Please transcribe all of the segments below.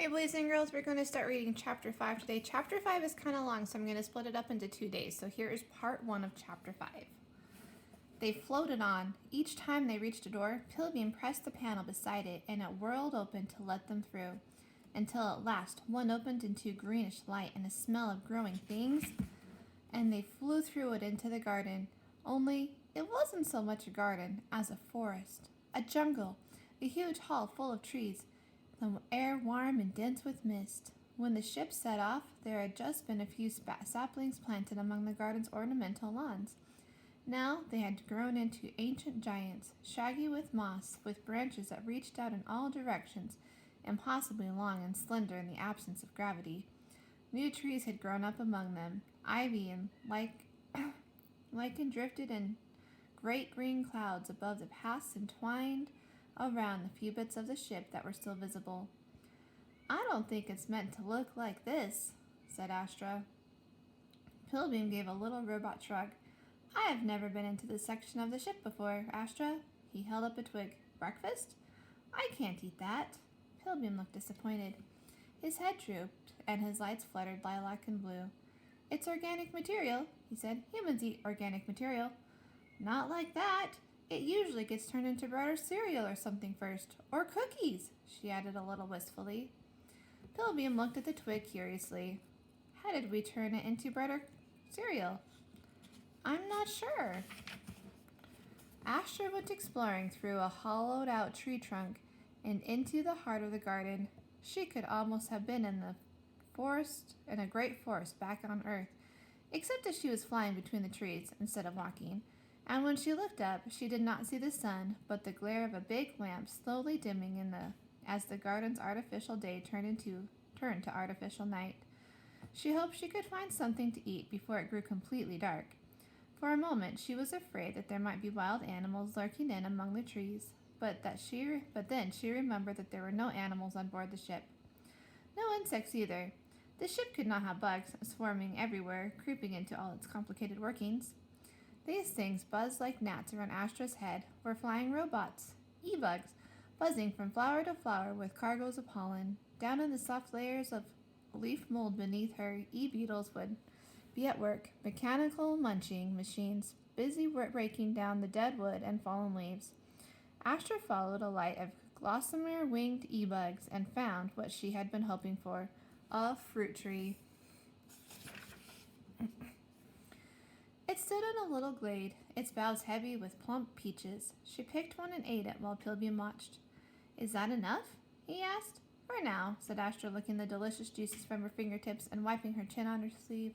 Hey boys and girls, we're going to start reading chapter 5 today. Chapter 5 is kind of long, so I'm going to split it up into 2 days. So here is part 1 of chapter 5. They floated on. Each time they reached a door, Pilbeam pressed the panel beside it, and it whirled open to let them through. Until at last, one opened into greenish light and a smell of growing things, and they flew through it into the garden. Only, it wasn't so much a garden as a forest, a jungle, a huge hall full of trees, the air warm and dense with mist. When the ship set off, there had just been a few saplings planted among the garden's ornamental lawns. Now they had grown into ancient giants, shaggy with moss, with branches that reached out in all directions, impossibly long and slender in the absence of gravity. New trees had grown up among them, ivy and lichen drifted in great green clouds above the paths and twined around the few bits of the ship that were still visible. "I don't think it's meant to look like this," said Astra. Pilbeam gave a little robot shrug. "I have never been into this section of the ship before, Astra." He held up a twig. "Breakfast? I can't eat that." Pilbeam looked disappointed. His head drooped, and his lights fluttered lilac and blue. "It's organic material," he said. "Humans eat organic material." "Not like that. It usually gets turned into bread or cereal or something first. Or cookies," she added a little wistfully. Pilbeam looked at the twig curiously. "How did we turn it into bread or cereal?" "I'm not sure." Astra went exploring through a hollowed-out tree trunk and into the heart of the garden. She could almost have been in a great forest back on Earth, except that she was flying between the trees instead of walking. And when she looked up, she did not see the sun, but the glare of a big lamp slowly dimming as the garden's artificial day turned to artificial night. She hoped she could find something to eat before it grew completely dark. For a moment, she was afraid that there might be wild animals lurking in among the trees, but then she remembered that there were no animals on board the ship. No insects either. The ship could not have bugs swarming everywhere, creeping into all its complicated workings. These things buzzed like gnats around Astra's head were flying robots, e-bugs, buzzing from flower to flower with cargoes of pollen. Down in the soft layers of leaf mold beneath her, e-beetles would be at work, mechanical munching machines busy breaking down the dead wood and fallen leaves. Astra followed a light of gossamer winged e-bugs and found what she had been hoping for, a fruit tree. It stood in a little glade, its boughs heavy with plump peaches. She picked one and ate it while Pilbeam watched. "Is that enough?" he asked. "For now," said Astra, licking the delicious juices from her fingertips and wiping her chin on her sleeve.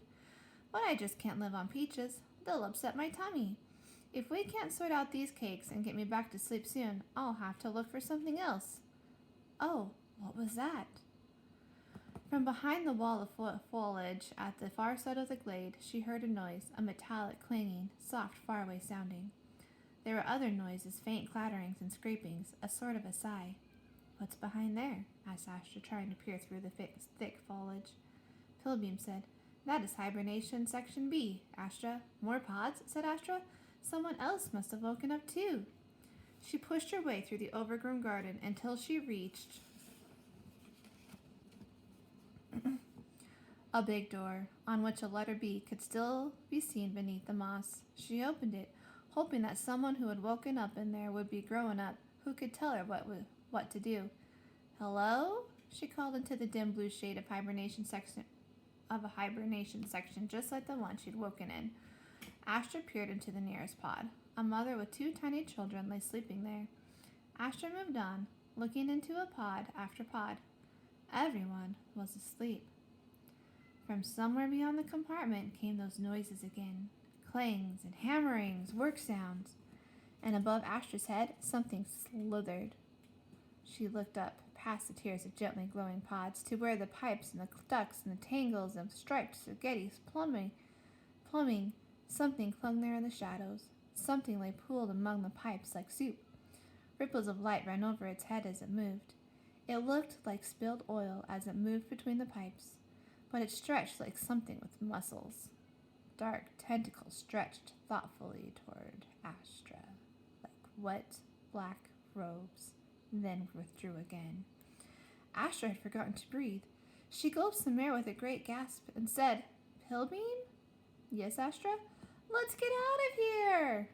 "But I just can't live on peaches. They'll upset my tummy. If we can't sort out these cakes and get me back to sleep soon, I'll have to look for something else." "Oh, what was that?" From behind the wall of foliage at the far side of the glade, she heard a noise, a metallic clanging, soft, faraway sounding. There were other noises, faint clatterings and scrapings, a sort of a sigh. "What's behind there?" asked Astra, trying to peer through the thick foliage. Pilbeam said, "That is hibernation section B, Astra." "More pods?" said Astra. "Someone else must have woken up too." She pushed her way through the overgrown garden until she reached a big door, on which a letter B could still be seen beneath the moss. She opened it, hoping that someone who had woken up in there would be grown up, who could tell her what to do. "Hello?" she called into the dim blue shade of a hibernation section, just like the one she'd woken in. Astra peered into the nearest pod. A mother with 2 tiny children lay sleeping there. Astra moved on, looking into a pod after pod. Everyone was asleep. From somewhere beyond the compartment came those noises again, clangs and hammerings, work sounds. And above Astra's head, something slithered. She looked up, past the tiers of gently glowing pods, to where the pipes and the ducts and the tangles of striped spaghetti plumbing. Something clung there in the shadows. Something lay pooled among the pipes like soup. Ripples of light ran over its head as it moved. It looked like spilled oil as it moved between the pipes, but it stretched like something with muscles. Dark tentacles stretched thoughtfully toward Astra, like wet black robes, then withdrew again. Astra had forgotten to breathe. She gulped some air with a great gasp and said, Pilbeam? Yes, Astra? Let's get out of here!